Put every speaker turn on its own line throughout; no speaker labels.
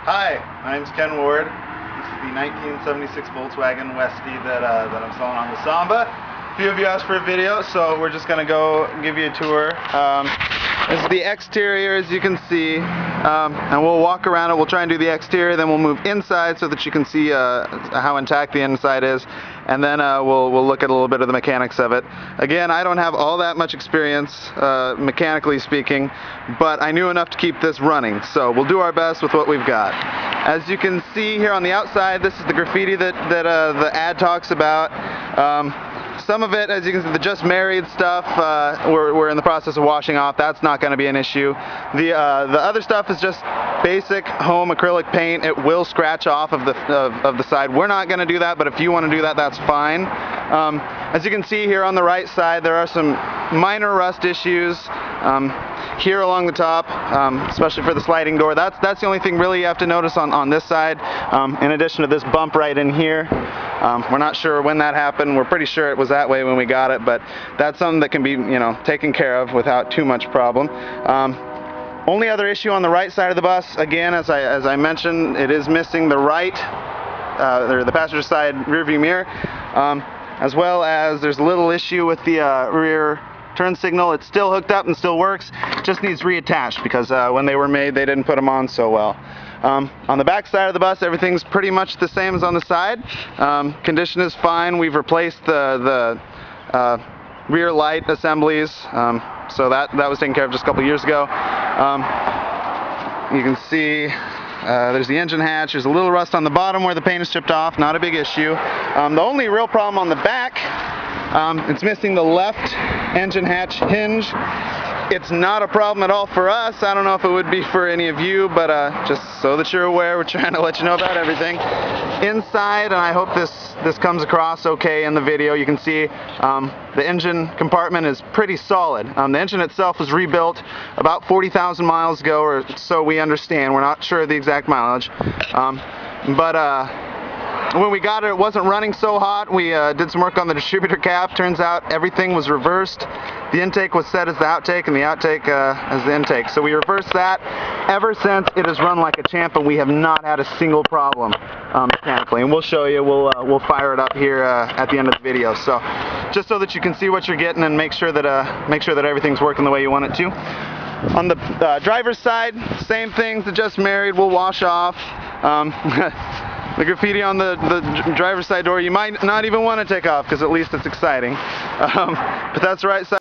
Hi, my name's Ken Ward. This is the 1976 Volkswagen Westy that I'm selling on the Samba. A few of you asked for a video, so we're just going to go give you a tour. This is the exterior, as you can see, and we'll walk around it. We'll try and do the exterior, then we'll move inside so that you can see how intact the inside is, and then we'll look at a little bit of the mechanics of it. Again, I don't have all that much experience, mechanically speaking, but I knew enough to keep this running, so we'll do our best with what we've got. As you can see here on the outside, this is the graffiti that the ad talks about. Some of it, as you can see, the just married stuff, we're in the process of washing off. That's not going to be an issue. The other stuff is just basic home acrylic paint. It will scratch off of the side. We're not going to do that, but if you want to do that, that's fine. As you can see here on the right side, there are some minor rust issues here along the top, especially for the sliding door. That's the only thing really you have to notice on this side, in addition to this bump right in here. We're not sure when that happened. We're pretty sure it was that way when we got it, but that's something that can be, taken care of without too much problem. Only other issue on the right side of the bus, again, as I mentioned, it is missing the right, or the passenger side rear view mirror, as well as there's a little issue with the rear turn signal. It's still hooked up and still works, just needs reattached because when they were made they didn't put them on so well. On the back side of the bus, everything's pretty much the same as on the side. Condition is fine. We've replaced the rear light assemblies, so that was taken care of just a couple years ago. You can see there's the engine hatch. There's a little rust on the bottom where the paint is chipped off, not a big issue. The only real problem on the back, it's missing the left engine hatch hinge. It's not a problem at all for us. I don't know if it would be for any of you, but just so that you're aware, we're trying to let you know about everything. Inside, and I hope this comes across okay in the video, you can see the engine compartment is pretty solid. The engine itself was rebuilt about 40,000 miles ago, or so we understand. We're not sure of the exact mileage. When we got it, it wasn't running so hot. We did some work on the distributor cap. Turns out everything was reversed. The intake was set as the outtake, and the outtake as the intake. So we reversed that. Ever since, it has run like a champ, and we have not had a single problem mechanically. And we'll show you. We'll fire it up here at the end of the video. So just so that you can see what you're getting and make sure that everything's working the way you want it to. On the driver's side, same things. The just married will wash off. The graffiti on the driver's side door, you might not even want to take off because at least it's exciting. But that's the right side.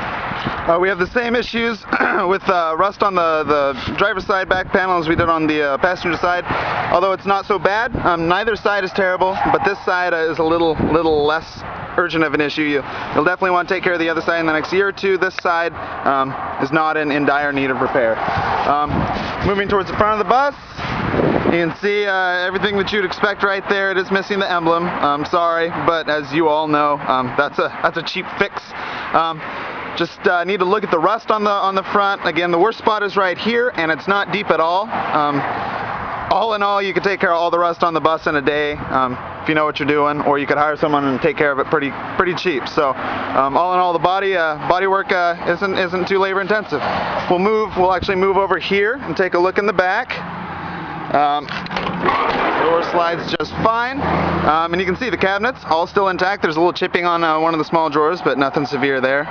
We have the same issues with rust on the driver's side back panel as we did on the passenger side, although it's not so bad. Neither side is terrible, but this side is a little less urgent of an issue. You'll definitely want to take care of the other side in the next year or two. This side is not in dire need of repair. Moving towards the front of the bus, you can see everything that you'd expect right there. It is missing the emblem. Sorry, but as you all know, that's a cheap fix. Just need to look at the rust on the front. Again, the worst spot is right here, and it's not deep at all. All in all, you could take care of all the rust on the bus in a day if you know what you're doing, or you could hire someone and take care of it pretty cheap. So all in all, the body work isn't too labor intensive. We'll actually move over here and take a look in the back. Door slides just fine, and you can see the cabinets all still intact. There's a little chipping on one of the small drawers, but nothing severe there.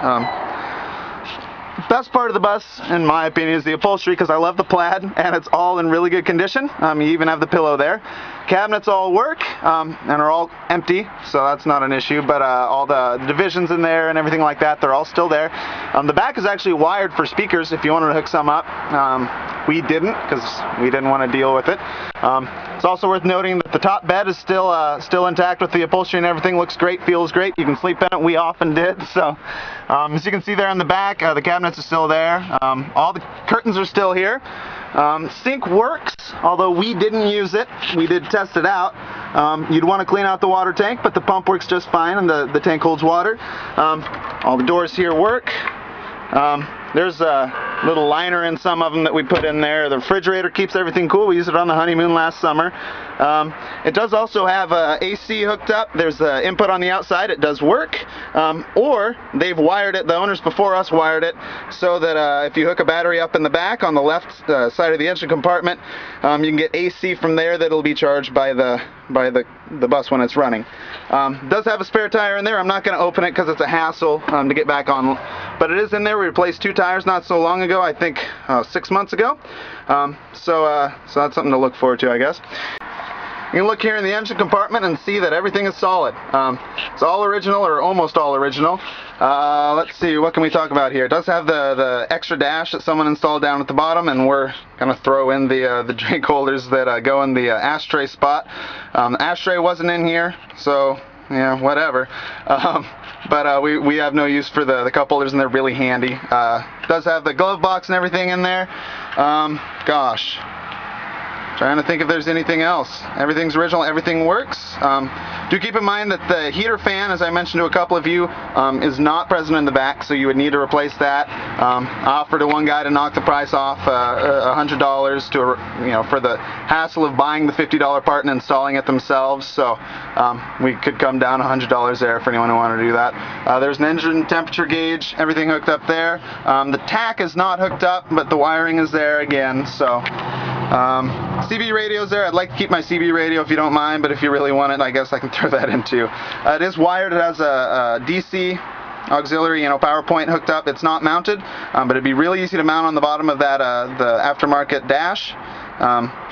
Best part of the bus, in my opinion, is the upholstery, because I love the plaid and it's all in really good condition. You even have the pillow there. Cabinets all work and are all empty, so that's not an issue, but all the divisions in there and everything like that, they're all still there. The back is actually wired for speakers if you wanted to hook some up. We didn't, because we didn't want to deal with it. It's also worth noting that the top bed is still intact with the upholstery and everything. Looks great, feels great. You can sleep in it. We often did. So as you can see there in the back, the cabinets are still there. All the curtains are still here. Sink works, although we didn't use it. We did test it out. You'd want to clean out the water tank, but the pump works just fine, and the tank holds water. All the doors here work. There's little liner in some of them that we put in there. The refrigerator keeps everything cool. We used it on the honeymoon last summer. It does also have AC hooked up. There's input on the outside. It does work. Or they've wired it, the owners before us wired it, so that if you hook a battery up in the back on the left side of the engine compartment, you can get AC from there that'll be charged by the bus when it's running. It does have a spare tire in there. I'm not going to open it because it's a hassle to get back on, but it is in there. We replaced 2 tires not so long ago, I think 6 months ago. So that's something to look forward to, I guess. You can look here in the engine compartment and see that everything is solid. It's all original, or almost all original. Let's see, what can we talk about here? It does have the extra dash that someone installed down at the bottom, and we're going to throw in the drink holders that go in the ashtray spot. The ashtray wasn't in here, so yeah, whatever. But we have no use for the cup holders, and they're really handy. It does have the glove box and everything in there. Gosh. Trying to think if there's anything else. Everything's original, everything works. Do keep in mind that the heater fan, as I mentioned to a couple of you, is not present in the back, so you would need to replace that. I offered to one guy to knock the price off $100 to, for the hassle of buying the $50 part and installing it themselves. So we could come down $100 there for anyone who wanted to do that. There's an engine temperature gauge, everything hooked up there. The tach is not hooked up, but the wiring is there again. So. CB radio's there. I'd like to keep my CB radio if you don't mind, but if you really want it, I guess I can throw that in too. It is wired. It has a DC auxiliary, power point hooked up. It's not mounted, but it'd be really easy to mount on the bottom of that the aftermarket dash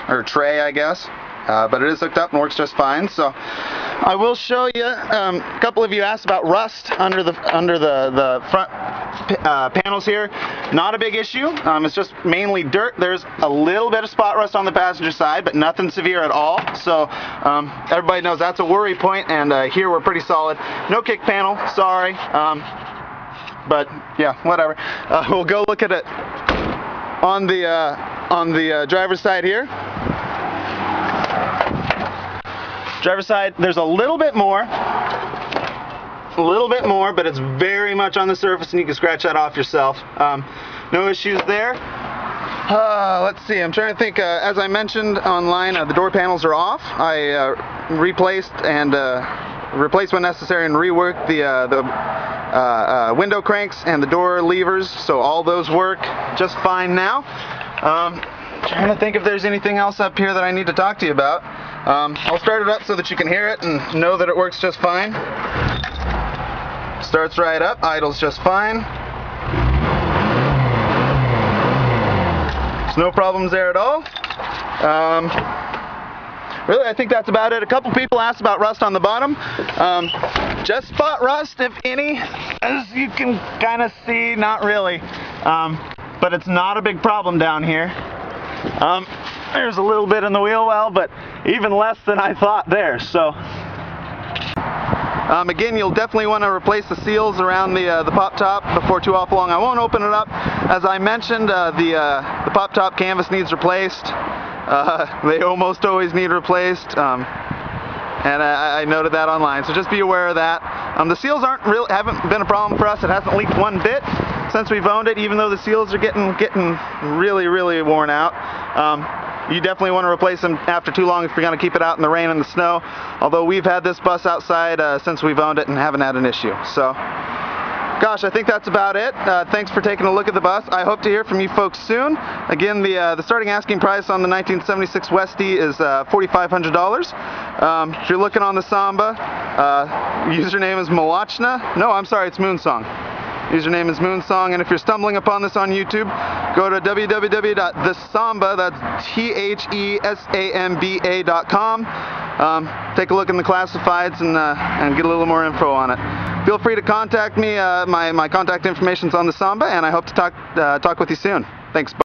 or tray, I guess. But it is hooked up and works just fine. So I will show you. A couple of you asked about rust under the front panels here. Not a big issue. It's just mainly dirt. There's a little bit of spot rust on the passenger side, but nothing severe at all. So everybody knows that's a worry point, and here we're pretty solid. No kick panel, sorry. But yeah, whatever. We'll go look at it on the driver's side here. Driver's side, there's a little bit more, but it's very much on the surface, and you can scratch that off yourself. No issues there. Let's see, I'm trying to think. As I mentioned online, the door panels are off. I replaced when necessary and reworked the window cranks and the door levers, so all those work just fine now. Trying to think if there's anything else up here that I need to talk to you about. I'll start it up so that you can hear it and know that it works just fine. Starts right up, idles just fine. There's no problems there at all. Really, I think that's about it. A couple people asked about rust on the bottom. Just spot rust, if any. As you can kind of see, not really. But it's not a big problem down here. There's a little bit in the wheel well, but even less than I thought there. So again, you'll definitely want to replace the seals around the pop top before too awful long. I won't open it up. As I mentioned, the pop top canvas needs replaced. They almost always need replaced, and I noted that online. So just be aware of that. The seals haven't been a problem for us. It hasn't leaked one bit since we've owned it, even though the seals are getting really worn out. You definitely want to replace them after too long if you're going to keep it out in the rain and the snow. Although we've had this bus outside since we've owned it and haven't had an issue. So, gosh, I think that's about it. Thanks for taking a look at the bus. I hope to hear from you folks soon. Again, the starting asking price on the 1976 Westy is $4,500. If you're looking on the Samba, username is Malachna. No, I'm sorry, it's Moonsong. Username is Moonsong, and if you're stumbling upon this on YouTube, go to www.thesamba, that's TheSamba.com. Take a look in the classifieds and get a little more info on it. Feel free to contact me. My contact information is on the Samba, and I hope to talk with you soon. Thanks. Bye.